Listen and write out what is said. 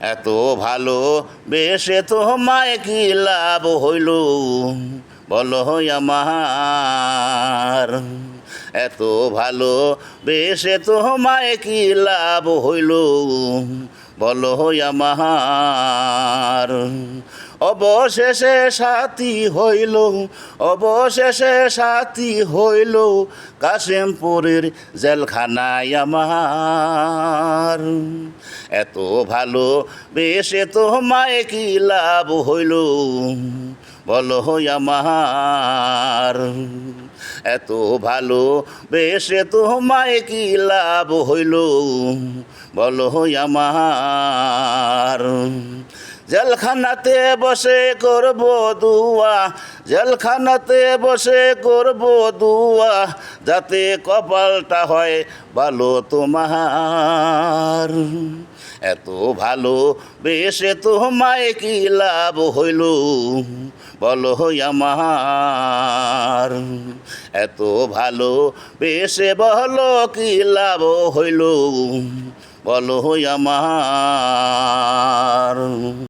এত ভালো বেশে তোমায় কি লাভ হইল বলো আমার। এত ভালো বেশে তোমায় কি লাভ হইল বলো আমার। অবশেষে সাথী হইল, অবশেষে সাথী হইল কাশিমপুরের জেলখানায় আমার। এত ভালো বেশে তোমায় কি লাভ হইল বলো আমার। এত ভালো বেশে তোমায় কি লাভ হইল বলো আমার। জেলখানাতে বসে করব দুয়া, জেলখানাতে বসে করব দুয়া, যাতে কপালটা হয় ভালো তোমার। এত ভালো বেশে তোমায় কি লাভ হইল বলো আমার। এত ভালো বেশে বলো কি লাভ হইল বলো আমার।